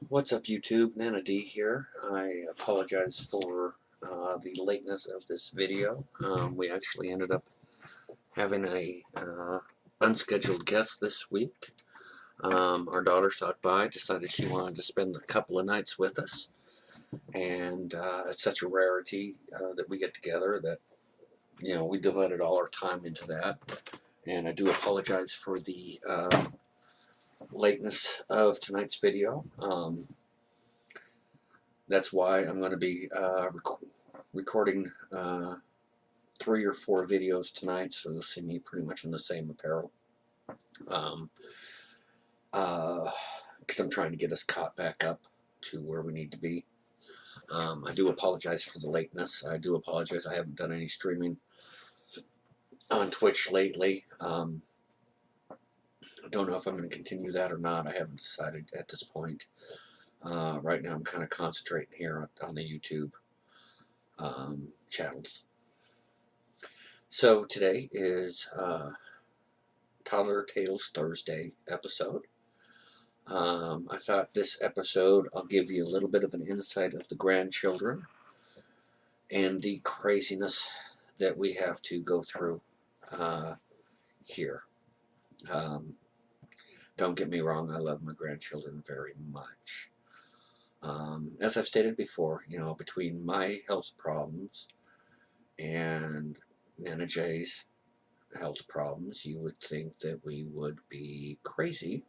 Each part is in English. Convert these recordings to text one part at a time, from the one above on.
What's up, YouTube? Nana D here. I apologize for the lateness of this video. We actually ended up having a unscheduled guest this week. Our daughter stopped by, decided she wanted to spend a couple of nights with us, and it's such a rarity that we get together that we divided all our time into that. And I do apologize for the lateness of tonight's video. That's why I'm going to be recording 3 or 4 videos tonight, so you'll see me pretty much in the same apparel. Because I'm trying to get us caught back up to where we need to be. I do apologize for the lateness. I do apologize. I haven't done any streaming on Twitch lately. I don't know if I'm going to continue that or not. I haven't decided at this point. Right now I'm kind of concentrating here on the YouTube channels. So today is Toddler Tales Thursday episode. I thought this episode I'll give you a little bit of an insight of the grandchildren and the craziness that we have to go through here. Don't get me wrong, I love my grandchildren very much. As I've stated before, between my health problems and Nana J's health problems, you would think that we would be crazy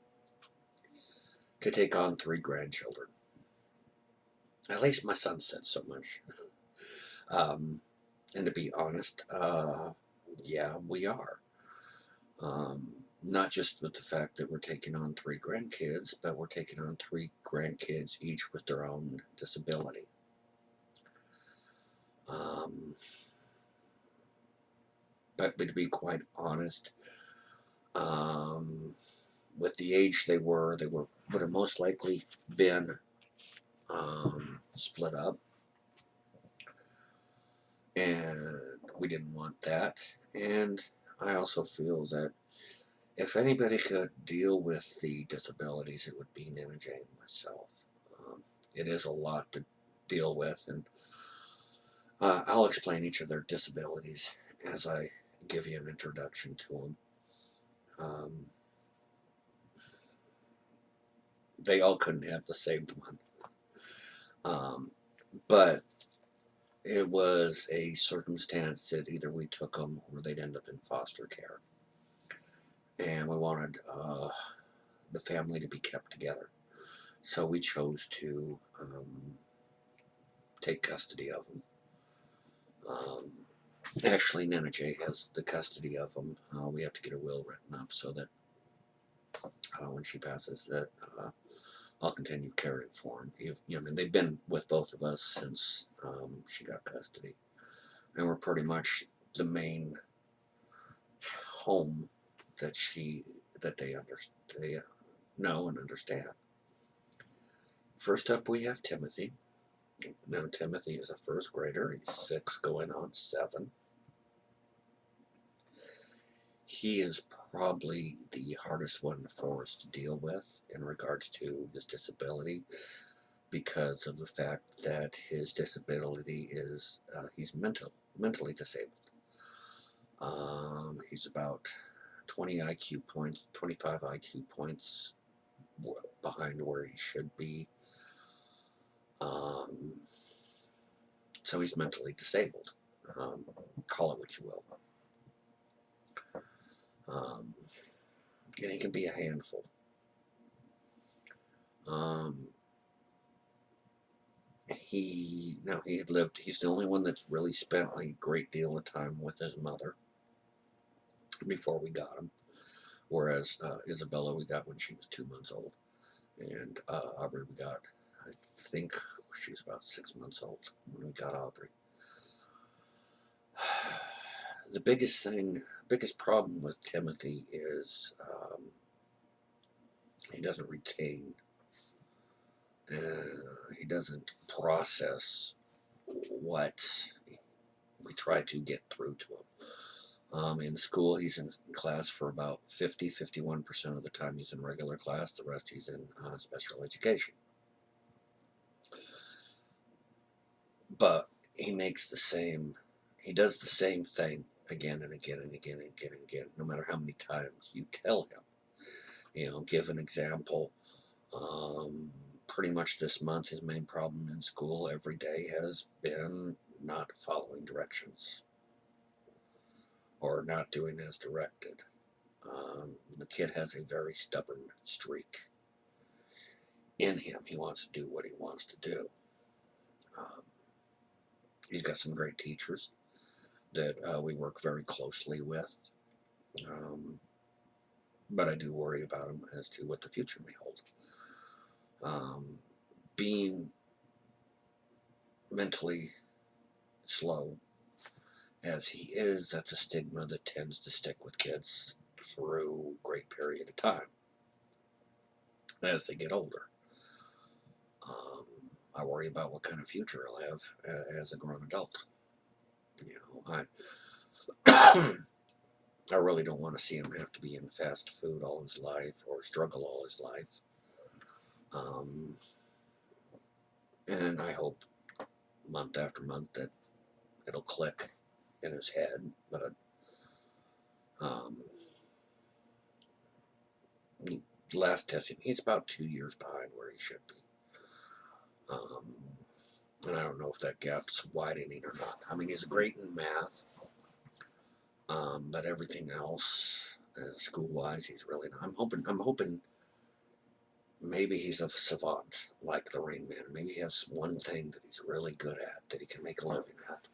to take on 3 grandchildren. At least my son said so much. And to be honest, yeah, we are. Not just with the fact that we're taking on 3 grandkids, but we're taking on 3 grandkids, each with their own disability. But to be quite honest, with the age they would have most likely been split up, and we didn't want that. And I also feel that if anybody could deal with the disabilities, it would be Nana Jane and myself. It is a lot to deal with, and I'll explain each of their disabilities as I give you an introduction to them. They all couldn't have the same one. But it was a circumstance that either we took them or they'd end up in foster care. And we wanted the family to be kept together. So we chose to take custody of them. Actually, Nana J has the custody of them. We have to get a will written up so that when she passes, that I'll continue caring for them. I mean, they've been with both of us since she got custody, and we're pretty much the main home that they know and understand. First up, we have Timothy. Now, Timothy is a first grader. He's 6, going on 7. He is probably the hardest one for us to deal with in regards to his disability, because of the fact that his disability is he's mentally disabled. He's about 20 IQ points, 25 IQ points behind where he should be. So he's mentally disabled. Call it what you will. And he can be a handful. He's the only one that's really spent a great deal of time with his mother before we got him. Whereas Isabella we got when she was 2 months old. And Aubrey we got, I think she was about 6 months old when we got Aubrey. The biggest problem with Timothy is he doesn't retain. He doesn't process what we try to get through to him. In school, he's in class for about 51% of the time he's in regular class. The rest he's in special education. But he does the same thing again and again and again and again and again, no matter how many times you tell him. Give an example. Pretty much this month, his main problem in school every day has been not following directions or not doing as directed. The kid has a very stubborn streak in him. He wants to do what he wants to do. Um, he's got some great teachers that we work very closely with. But I do worry about him as to what the future may hold. Being mentally slow as he is, that's a stigma that tends to stick with kids through a great period of time as they get older. I worry about what kind of future he'll have as a grown adult. I really don't want to see him have to be in fast food all his life or struggle all his life. And I hope month after month that it'll click in his head. But last testing, he's about 2 years behind where he should be. And I don't know if that gap's widening or not. I mean, he's great in math, but everything else, school-wise, he's really not. I'm hoping maybe he's a savant like the Rain Man. Maybe he has one thing that he's really good at that he can make a living at.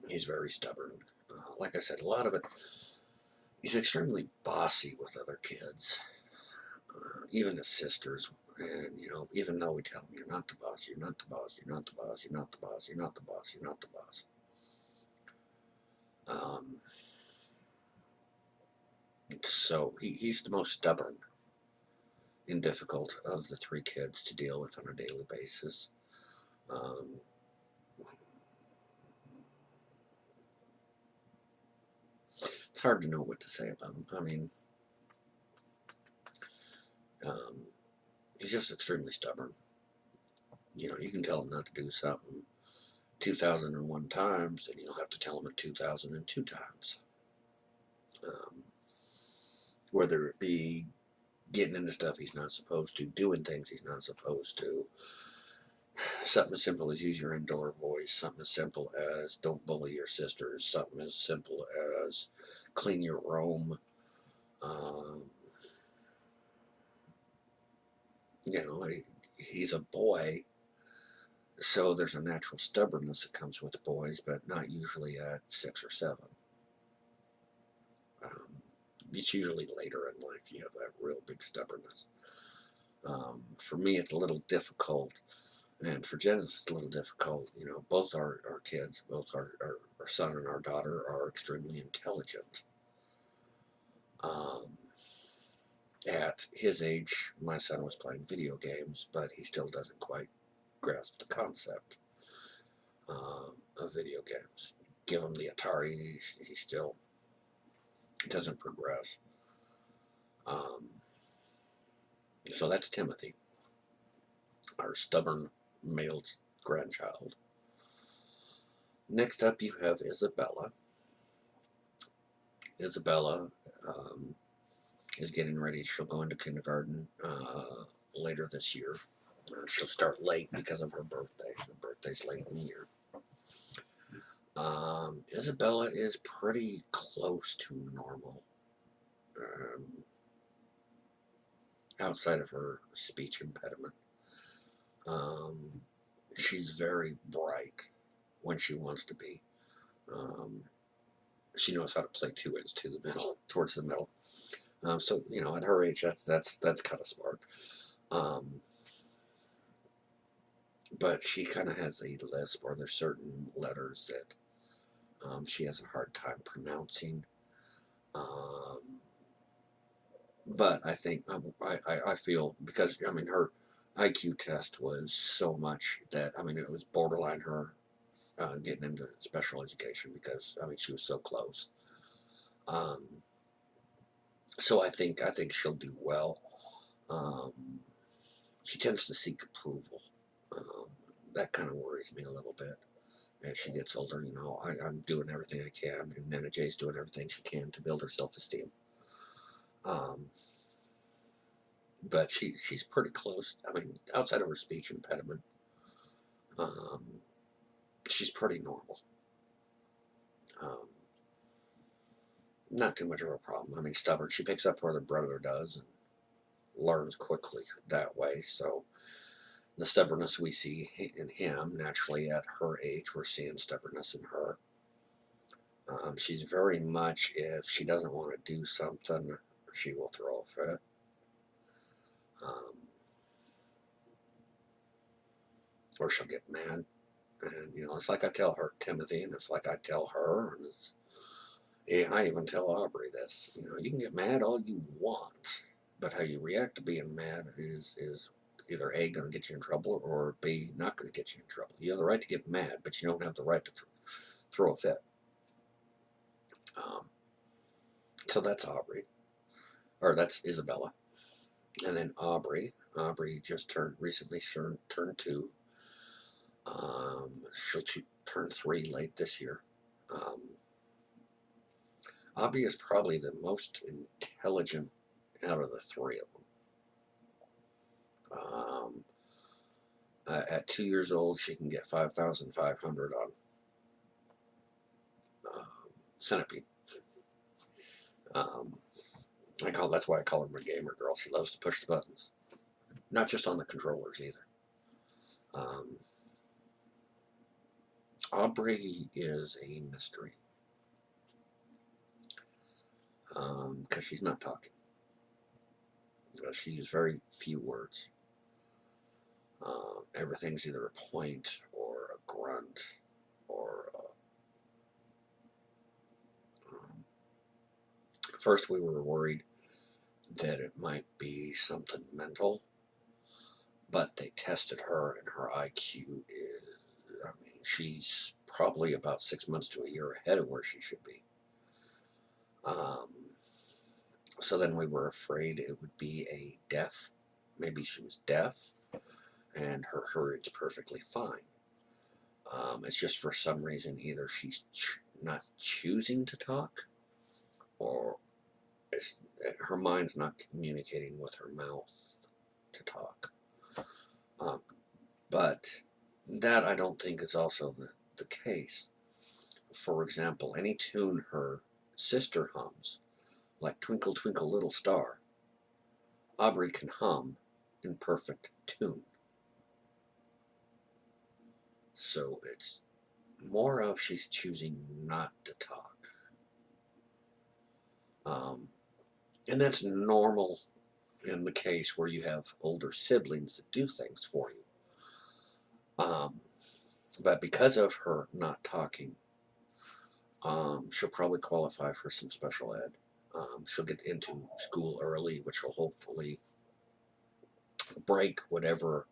He's very stubborn. Like I said, a lot of it, he's extremely bossy with other kids, even his sisters. And, even though we tell him, you're not the boss, you're not the boss, you're not the boss, you're not the boss, you're not the boss, you're not the boss. So he's the most stubborn and difficult of the three kids to deal with on a daily basis. It's hard to know what to say about him. I mean, he's just extremely stubborn. You can tell him not to do something 2001 times, and you'll have to tell him it 2002 times. Whether it be getting into stuff he's not supposed to, doing things he's not supposed to. Something as simple as use your indoor voice. Something as simple as don't bully your sisters. Something as simple as clean your room. He's a boy, so there's a natural stubbornness that comes with boys, but not usually at 6 or 7. It's usually later in life you have that real big stubbornness. For me, it's a little difficult, and for Genesis, it's a little difficult. Both our kids, both our son and our daughter, are extremely intelligent. At his age, my son was playing video games, but he still doesn't quite grasp the concept of video games. Give him the Atari, he still doesn't progress. So that's Timothy, our stubborn male grandchild. Next up, you have Isabella. Isabella is getting ready. She'll go into kindergarten later this year. She'll start late because of her birthday. Her birthday's late in the year. Isabella is pretty close to normal. Outside of her speech impediment. She's very bright when she wants to be. She knows how to play 2 ends to the middle, towards the middle. So at her age, that's kind of smart. But she kind of has a lisp, or there's certain letters that she has a hard time pronouncing. But I think I feel, because her IQ test was so much that it was borderline her getting into special education because I mean she was so close. Um, so I think she'll do well. Um, she tends to seek approval. Um, that kind of worries me a little bit as she gets older. You know, I'm doing everything I can, and Nana Jay's doing everything she can to build her self-esteem. Um, but she's pretty close. I mean, outside of her speech impediment, um, she's pretty normal. Um, not too much of a problem. I mean, stubborn. She picks up where the brother does and learns quickly that way. So the stubbornness we see in him, naturally at her age, we're seeing stubbornness in her. She's very much, if she doesn't want to do something, she will throw a fit. Um, or she'll get mad. And, you know, it's like I tell her, Timothy, and it's like I tell her, and I even tell Aubrey this. You know, you can get mad all you want, but how you react to being mad is either A, going to get you in trouble, or B, not going to get you in trouble. You have the right to get mad, but you don't have the right to throw a fit. Um, so that's Aubrey, or that's Isabella. And then Aubrey just recently turned 2. She'll turn 3 late this year. Um, Aubrey is probably the most intelligent out of the 3 of them. At 2 years old, she can get 5,500 on Centipede. Um, that's why I call her my gamer girl. She loves to push the buttons, not just on the controllers either. Um, Aubrey is a mystery because she's not talking. She uses very few words. Everything's either a point or a grunt or first we were worried that it might be something mental, but they tested her and her IQ is, I mean, she's probably about 6 months to a year ahead of where she should be. So then we were afraid it would be a deaf. Maybe she was deaf and her hearing's perfectly fine. It's just for some reason either she's not choosing to talk or her mind's not communicating with her mouth to talk. But that I don't think is also the case. For example, any tune her sister hums, like Twinkle Twinkle Little Star, Aubrey can hum in perfect tune. So it's more of she's choosing not to talk. And that's normal in the case where you have older siblings that do things for you. But because of her not talking, she'll probably qualify for some special ed. She'll get into school early, which will hopefully break whatever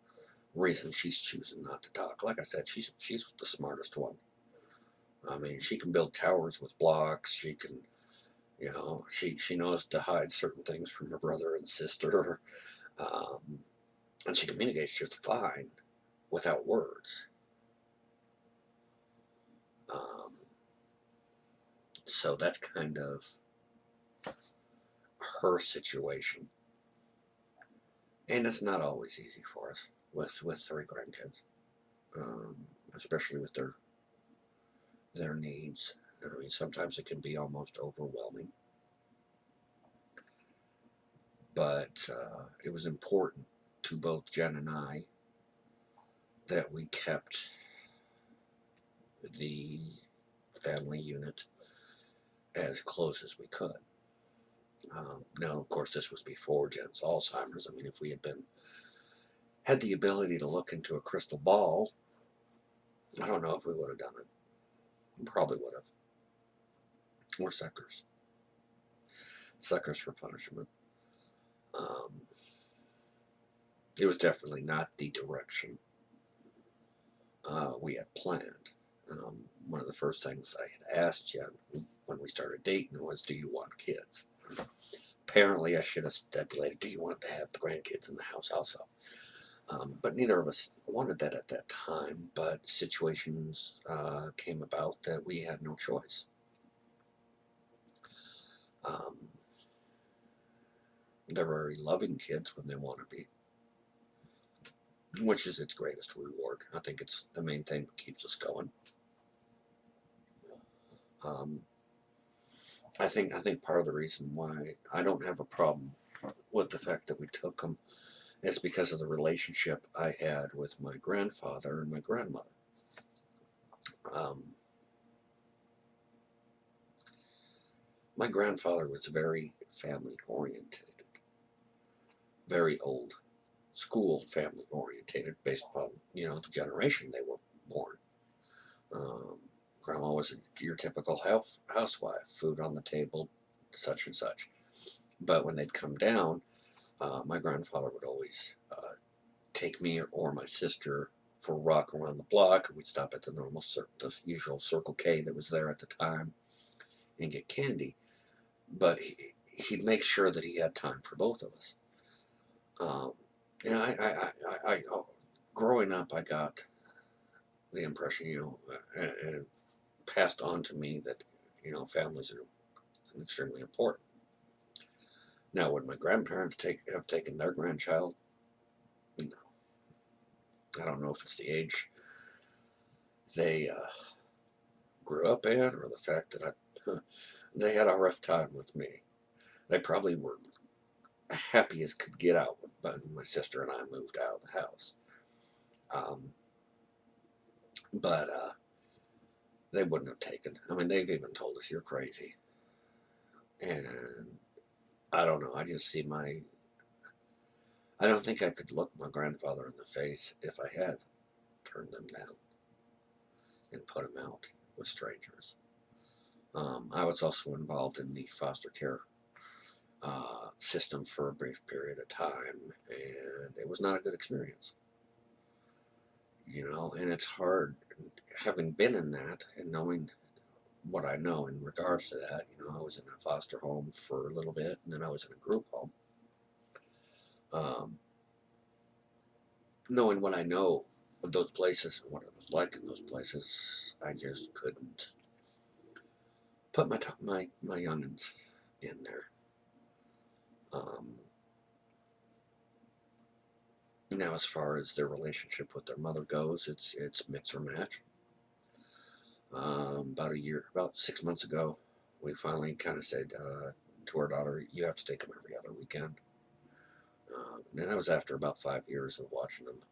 reason she's choosing not to talk. Like I said, she's the smartest one. I mean, she can build towers with blocks. She can, you know, she knows to hide certain things from her brother and sister, and she communicates just fine without words. Um, so that's kind of her situation, and it's not always easy for us with 3 grandkids, especially with their needs. I mean, sometimes it can be almost overwhelming. But it was important to both Jen and I that we kept the family unit as close as we could. Now, of course, this was before Jen's Alzheimer's. I mean, if we had the ability to look into a crystal ball, I don't know if we would have done it. We probably would have. We're suckers. Suckers for punishment. Um, it was definitely not the direction we had planned. one of the first things I had asked you when we started dating was, do you want kids? Apparently, I should have stipulated, do you want to have the grandkids in the house also? But neither of us wanted that at that time, but situations came about that we had no choice. Um, they're very loving kids when they want to be, which is its greatest reward. I think it's the main thing that keeps us going. Um, I think part of the reason why I don't have a problem with the fact that we took them is because of the relationship I had with my grandfather and my grandmother. Um, my grandfather was very family oriented, very old school family orientated, based upon the generation they were born. Um, Grandma was your typical housewife, food on the table, such and such. But when they'd come down, my grandfather would always take me or my sister for a walk around the block, and we'd stop at the usual Circle K that was there at the time and get candy. But he'd make sure that he had time for both of us. Um, and growing up, I got the impression, and passed on to me that, families are extremely important. Now, would my grandparents have taken their grandchild? No. I don't know if it's the age they grew up in, or the fact that they had a rough time with me. They probably were happy as could get out when my sister and I moved out of the house. Um, but they wouldn't have taken. I mean, they've even told us you're crazy. And I don't know. I just see I don't think I could look my grandfather in the face if I had turned them down and put them out with strangers. I was also involved in the foster care system for a brief period of time, and it was not a good experience. And it's hard having been in that and knowing what I know in regards to that. I was in a foster home for a little bit, and then I was in a group home. Um, Knowing what I know of those places and what it was like in those places, I just couldn't put my youngins in there. Um, Now, as far as their relationship with their mother goes, it's mix or match. About 6 months ago, we finally kind of said to our daughter, "You have to take them every other weekend." And that was after about 5 years of watching them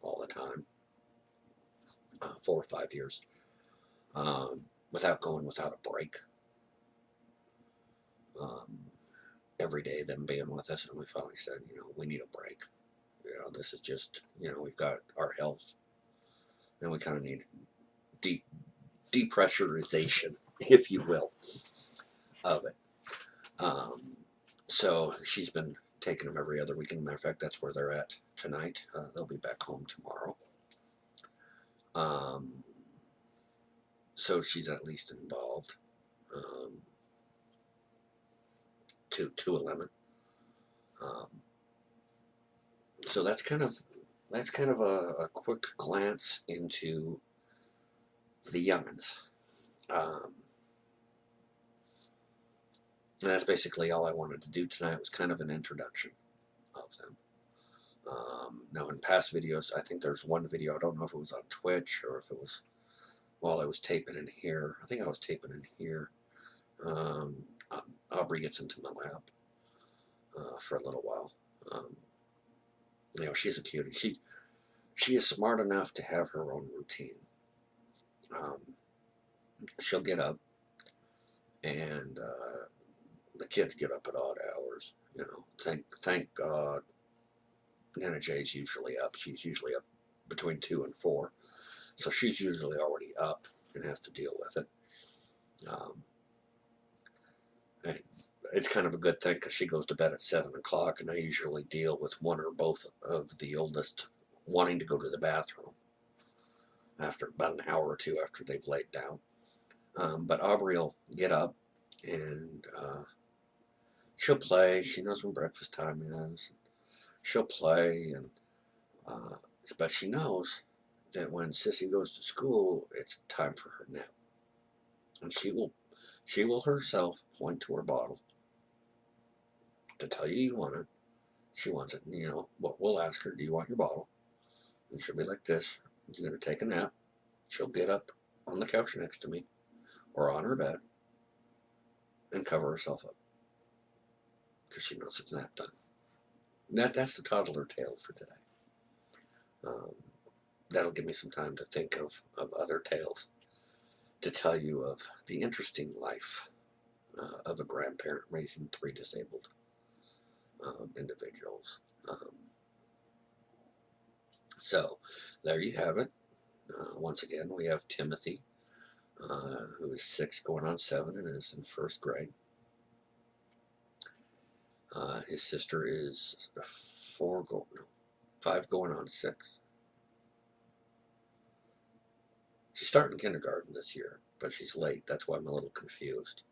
all the time, 4 or 5 years, without a break. Um, every day, them being with us, and we finally said, we need a break. This is just, we've got our health, and we kind of need depressurization, if you will, of it. So she's been taking them every other weekend. Matter of fact, that's where they're at tonight. They'll be back home tomorrow. Um, so she's at least involved to a limit. So that's kind of a quick glance into the youngins. And that's basically all I wanted to do tonight, was kind of an introduction of them. Now, in past videos, I think there's one video, I don't know if it was on Twitch or if it was while I was taping in here. I think I was taping in here. Aubrey gets into my lap for a little while. She's a cutie. She is smart enough to have her own routine. She'll get up, and the kids get up at odd hours. Thank God. Nana Jay's usually up. She's usually up between 2 and 4, so she's usually already up and has to deal with it. And it's kind of a good thing, because she goes to bed at 7 o'clock, and I usually deal with one or both of the oldest wanting to go to the bathroom. after about an hour or two after they've laid down. But Aubrey will get up and she'll play. She knows when breakfast time is. She'll play, and but she knows that when Sissy goes to school, it's time for her nap, and she will herself point to her bottle to tell you want it. She wants it. And, we'll ask her, "Do you want your bottle?" And she'll be like this. You're gonna take a nap. She'll get up on the couch next to me or on her bed and cover herself up because she knows it's nap time. That's the toddler tale for today. Um, that'll give me some time to think of other tales to tell you of the interesting life of a grandparent raising three disabled individuals. So there you have it. Once again, we have Timothy, who is 6 going on 7 and is in first grade. His sister is 5 going on 6. She's starting kindergarten this year, but she's late. That's why I'm a little confused.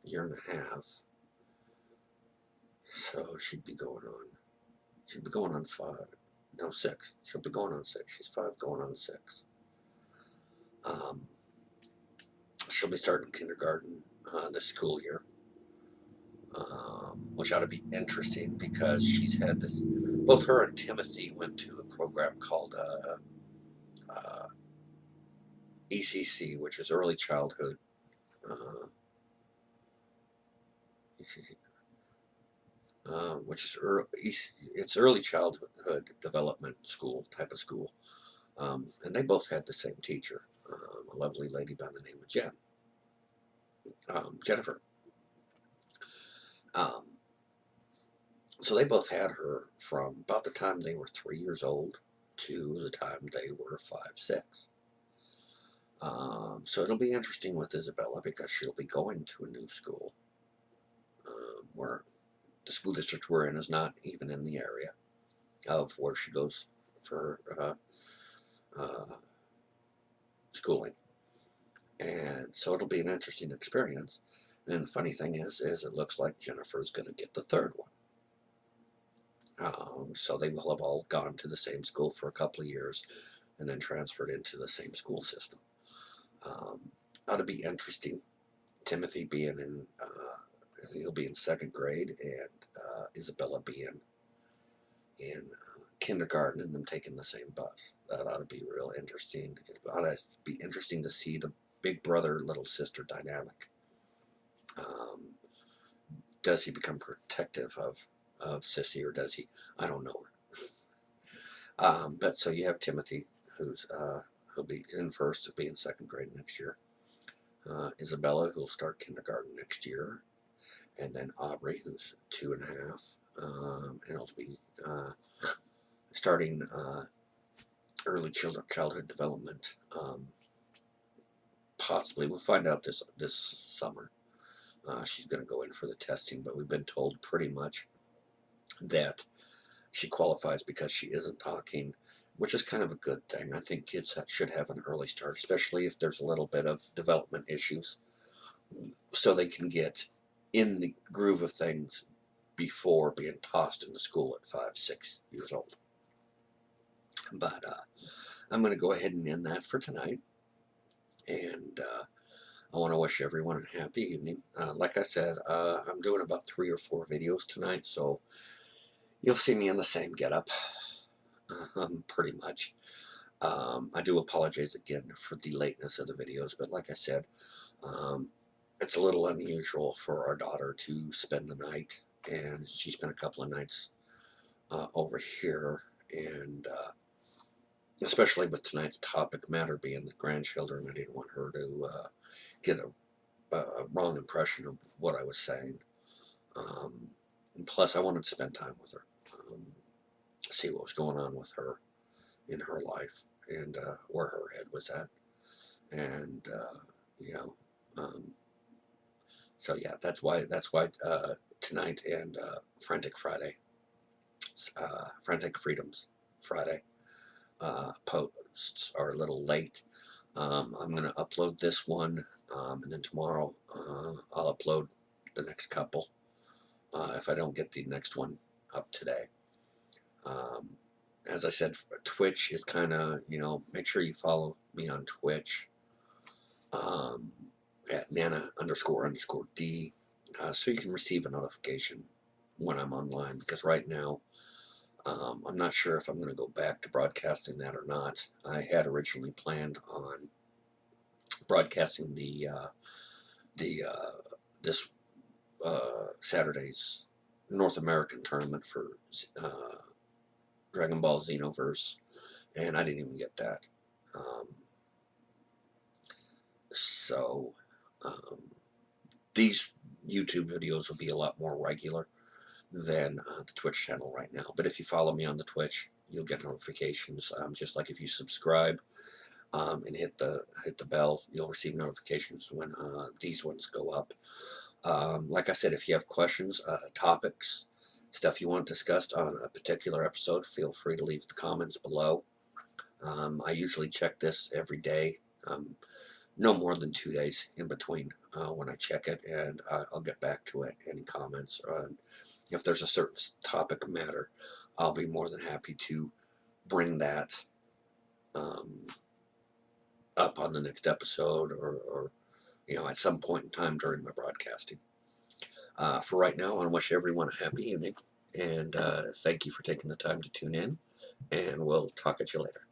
Year and a half. So she'd be going on 5. No, 6. She'll be going on 6. She's 5 going on 6. She'll be starting kindergarten this school year, which ought to be interesting because she's had this. Both her and Timothy went to a program called ECC, which is Early Childhood. ECC, which is it's Early Childhood Development School type of school, and they both had the same teacher, a lovely lady by the name of Jennifer. So they both had her from about the time they were 3 years old to the time they were 5, 6. So it'll be interesting with Isabella because she'll be going to a new school where the school district we're in is not even in the area of where she goes for schooling. And so it'll be an interesting experience. And the funny thing is it looks like Jennifer's going to get the third one. So they will have all gone to the same school for a couple of years and then transferred into the same school system. Ought to be interesting. Timothy being he'll be in 2nd grade, and Isabella being in kindergarten, and them taking the same bus. That ought to be real interesting. It ought to be interesting to see the big brother, little sister dynamic. Does he become protective of Sissy, or does he? I don't know. But so you have Timothy, who's he'll be in first, he'll be in 2nd grade next year. Isabella, who'll start kindergarten next year, and then Aubrey, who's 2 and a half, and he'll be starting early childhood development. Possibly, we'll find out this summer. She's going to go in for the testing, but we've been told pretty much that she qualifies because she isn't talking, which is kind of a good thing. I think kids should have an early start, especially if there's a little bit of development issues, so they can get in the groove of things before being tossed into school at 5, 6 years old. But I'm going to go ahead and end that for tonight, and I want to wish everyone a happy evening. Like I said, I'm doing about 3 or 4 videos tonight, so you'll see me in the same getup, pretty much. I do apologize again for the lateness of the videos, but like I said, it's a little unusual for our daughter to spend the night, and she spent a couple of nights over here, and especially with tonight's topic matter being the grandchildren, I didn't want her to get a wrong impression of what I was saying. And plus, I wanted to spend time with her, see what was going on with her in her life, and where her head was at, and so yeah, that's why tonight and Frantic Friday, Frantic Freedoms Friday, posts are a little late. I'm going to upload this one, and then tomorrow I'll upload the next couple if I don't get the next one up today. Um, as I said, Twitch is kind of, make sure you follow me on Twitch um, at Nana__D so you can receive a notification when I'm online, because right now I'm not sure if I'm going to go back to broadcasting that or not. I had originally planned on broadcasting the this Saturday's North American tournament for Dragon Ball Xenoverse, and I didn't even get that. Um, so these YouTube videos will be a lot more regular than the Twitch channel right now. But if you follow me on the Twitch, you'll get notifications. Just like if you subscribe and hit the bell, you'll receive notifications when these ones go up. Like I said, if you have questions, topics, stuff you want discussed on a particular episode, feel free to leave the comments below. I usually check this every day, no more than 2 days in between when I check it, and I'll get back to it. Any comments, if there's a certain topic matter, I'll be more than happy to bring that up on the next episode, or at some point in time during my broadcasting. For right now, I want to wish everyone a happy evening, and thank you for taking the time to tune in, and we'll talk at you later.